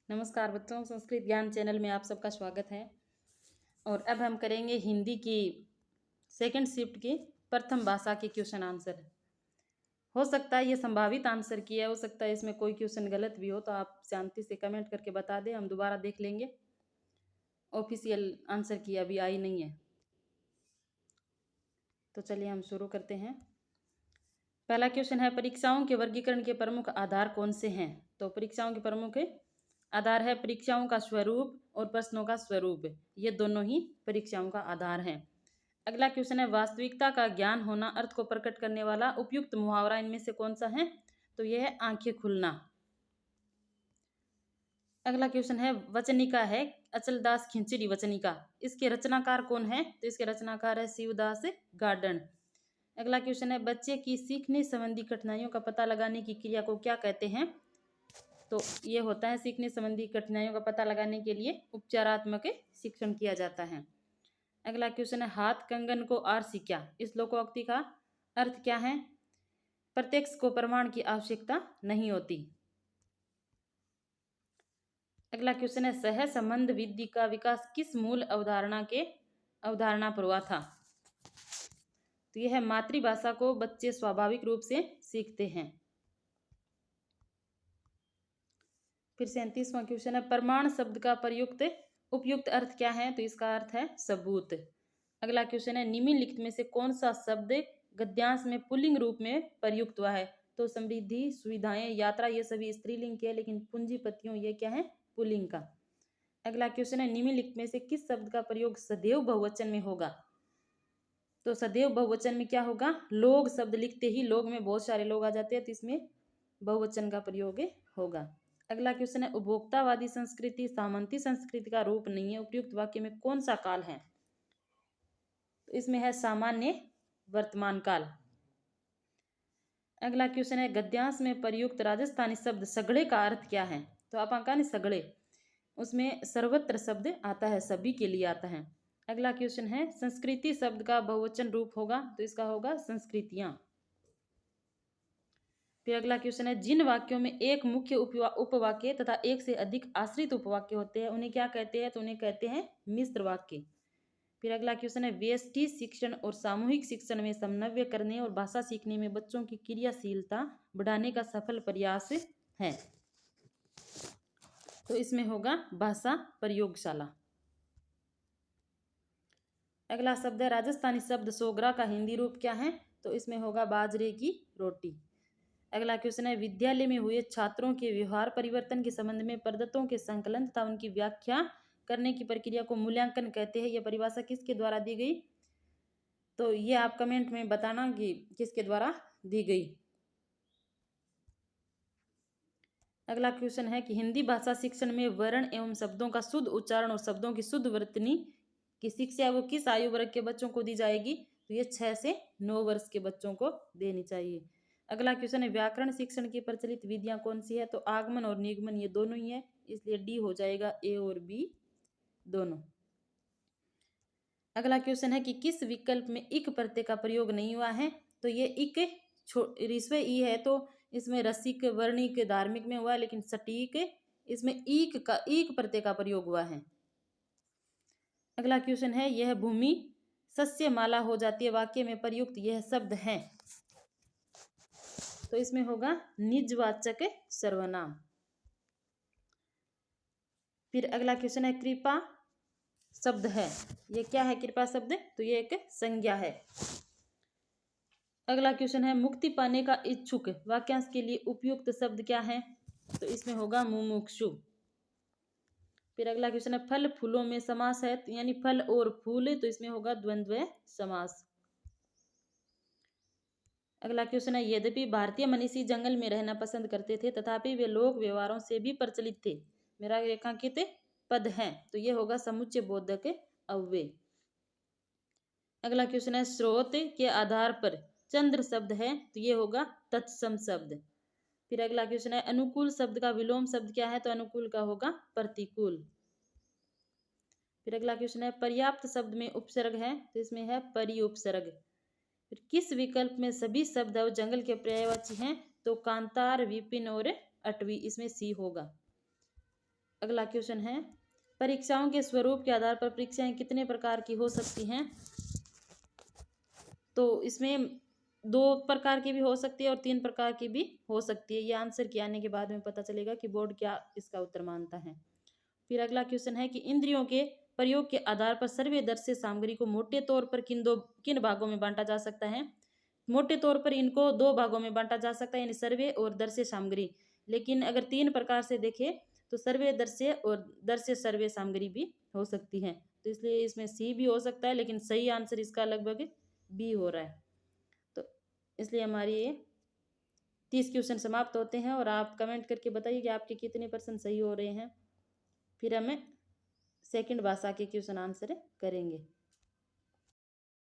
नमस्कार बच्चों, संस्कृत ज्ञान चैनल में आप सबका स्वागत है। और अब हम करेंगे हिंदी की सेकंड शिफ्ट की प्रथम भाषा के क्वेश्चन आंसर। हो सकता है ये संभावित आंसर की है, हो सकता है इसमें कोई क्वेश्चन गलत भी हो, तो आप शांति से कमेंट करके बता दें, हम दोबारा देख लेंगे। ऑफिशियल आंसर की अभी आई नहीं है। तो चलिए हम शुरू करते हैं। पहला क्वेश्चन है, परीक्षाओं के वर्गीकरण के प्रमुख आधार कौन से हैं? तो परीक्षाओं के प्रमुख आधार है परीक्षाओं का स्वरूप और प्रश्नों का स्वरूप। ये दोनों ही परीक्षाओं का आधार हैं। अगला क्वेश्चन है, वास्तविकता का ज्ञान होना अर्थ को प्रकट करने वाला उपयुक्त मुहावरा इनमें से कौन सा है? तो यह है आंखें खुलना। अगला क्वेश्चन है, वचनिका है अचलदास खिंचड़ी वचनिका, इसके रचनाकार कौन है? तो इसके रचनाकार है शिवदास गार्डन। अगला क्वेश्चन है, बच्चे की सीखने संबंधी कठिनाइयों का पता लगाने की क्रिया को क्या कहते हैं? तो ये होता है सीखने संबंधी कठिनाइयों का पता लगाने के लिए उपचारात्मक शिक्षण किया जाता है। अगला क्वेश्चन है, हाथ कंगन को आरसी क्या, इस लोकोक्ति का अर्थ क्या है? प्रत्यक्ष को प्रमाण की आवश्यकता नहीं होती। अगला क्वेश्चन है, सह संबंध विधि का विकास किस मूल अवधारणा पर हुआ था? तो यह है मातृभाषा को बच्चे स्वाभाविक रूप से सीखते हैं। फिर 37वां क्वेश्चन है, प्रमाण शब्द का उपयुक्त अर्थ क्या है? तो इसका अर्थ है सबूत। अगला क्वेश्चन है, निम्नलिखित में से कौन सा शब्द गद्यांश में पुल्लिंग रूप में प्रयुक्त हुआ है? तो समृद्धि, सुविधाएं, यात्रा, ये सभी स्त्रीलिंग के है, लेकिन पूंजीपतियों ये क्या है? पुल्लिंग का। अगला क्वेश्चन है, निम्नलिखित में से किस शब्द का प्रयोग सदैव बहुवचन में होगा? तो सदैव बहुवचन में क्या होगा? लोग शब्द लिखते ही लोग में बहुत सारे लोग आ जाते हैं, तो इसमें बहुवचन का प्रयोग होगा। अगला क्वेश्चन है, उपभोक्तावादी संस्कृति सामंती संस्कृति का रूप नहीं है, उपयुक्त वाक्य में कौन सा काल है? तो इसमें है सामान्य वर्तमान काल। अगला क्वेश्चन है, गद्यांश में प्रयुक्त राजस्थानी शब्द सगड़े का अर्थ क्या है? तो आप कहा नहीं सगड़े, उसमें सर्वत्र शब्द आता है, सभी के लिए आता है। अगला क्वेश्चन है, संस्कृति शब्द का बहुवचन रूप होगा, तो इसका होगा संस्कृतियां। फिर अगला क्वेश्चन है, जिन वाक्यों में एक मुख्य उपवाक्य तथा एक से अधिक आश्रित उपवाक्य होते हैं उन्हें क्या कहते हैं? तो उन्हें कहते हैं मिश्र वाक्य। फिर अगला क्वेश्चन है, व्यष्टि शिक्षण और सामूहिक शिक्षण में समन्वय करने और भाषा सीखने में बच्चों की क्रियाशीलता बढ़ाने का सफल प्रयास है। तो इसमें होगा भाषा प्रयोगशाला। अगला शब्द है, राजस्थानी शब्द सोगरा का हिंदी रूप क्या है? तो इसमें होगा बाजरे की रोटी। अगला क्वेश्चन है, विद्यालय में हुए छात्रों के व्यवहार परिवर्तन के संबंध में प्रदत्तों के संकलन तथा उनकी व्याख्या करने की प्रक्रिया को मूल्यांकन कहते हैं। यह परिभाषा किसके द्वारा दी गई? तो ये आप कमेंट में बताना कि किसके द्वारा दी गई। अगला क्वेश्चन है कि हिंदी भाषा शिक्षण में वर्ण एवं शब्दों का शुद्ध उच्चारण और शब्दों की शुद्ध वर्तनी की शिक्षा वो किस आयु वर्ग के बच्चों को दी जाएगी? तो ये 6 से 9 वर्ष के बच्चों को देनी चाहिए। अगला क्वेश्चन है, व्याकरण शिक्षण की प्रचलित विधियां कौन सी है? तो आगमन और निगमन ये दोनों ही है, इसलिए डी हो जाएगा, ए और बी दोनों। अगला क्वेश्चन है कि किस विकल्प में इक प्रत्यय का प्रयोग नहीं हुआ है? तो ये इक ऋस्व ई है, तो इसमें रसिक, वर्णिक, धार्मिक में हुआ है, लेकिन सटीक इसमें ईक प्रत्यय का प्रयोग हुआ है। अगला क्वेश्चन है, यह भूमि सस्य माला हो जाती है वाक्य में प्रयुक्त यह शब्द है? तो इसमें होगा निजवाचक सर्वनाम। फिर अगला क्वेश्चन है, कृपा शब्द है, ये क्या है? कृपा शब्द, तो ये एक संज्ञा है। अगला क्वेश्चन है, मुक्ति पाने का इच्छुक वाक्यांश के लिए उपयुक्त शब्द क्या है? तो इसमें होगा मुमुक्षु। फिर अगला क्वेश्चन है, फल फूलों में समास है, यानी फल और फूल, तो इसमें होगा द्वंद्व समास। अगला क्वेश्चन है, यद्यपि भारतीय मनीषी जंगल में रहना पसंद करते थे तथापि वे लोक व्यवहारों से भी प्रचलित थे। मेरा रेखांकित पद है, तो ये होगा समुच्चय बोधक अव्यय। अगला क्वेश्चन है, स्रोत के आधार पर चंद्र शब्द है, तो ये होगा तत्सम शब्द। फिर अगला क्वेश्चन है, अनुकूल शब्द का विलोम शब्द क्या है? तो अनुकूल का होगा प्रतिकूल। फिर अगला क्वेश्चन है, पर्याप्त शब्द में उपसर्ग है, तो इसमें है परि उपसर्ग। फिर किस विकल्प में सभी शब्द और जंगल के पर्यायवाची हैं? तो कांतार, विपिन और अटवी, इसमें सी होगा। अगला क्वेश्चन है, परीक्षाओं के स्वरूप के आधार पर परीक्षाएं कितने प्रकार की हो सकती हैं? तो इसमें 2 प्रकार की भी हो सकती है और 3 प्रकार की भी हो सकती है। ये आंसर के आने के बाद में पता चलेगा कि बोर्ड क्या इसका उत्तर मानता है। फिर अगला क्वेश्चन है कि इंद्रियों के प्रयोग के आधार पर सर्वदर्शी सामग्री को मोटे तौर पर किन भागों में बांटा जा सकता है? मोटे तौर पर इनको 2 भागों में बांटा जा सकता है, यानी सर्वे और दर्श्य सामग्री। लेकिन अगर 3 प्रकार से देखें तो सर्वे दर्श्य और दर्श्य सर्वे सामग्री भी हो सकती है। तो इसलिए इसमें सी भी हो सकता है, लेकिन सही आंसर इसका लगभग बी हो रहा है। तो इसलिए हमारी ये 30 क्वेश्चन समाप्त होते हैं और आप कमेंट करके बताइए कि आपके कितने % सही हो रहे हैं। फिर हमें सेकंड भाषा के क्वेश्चन आंसर करेंगे।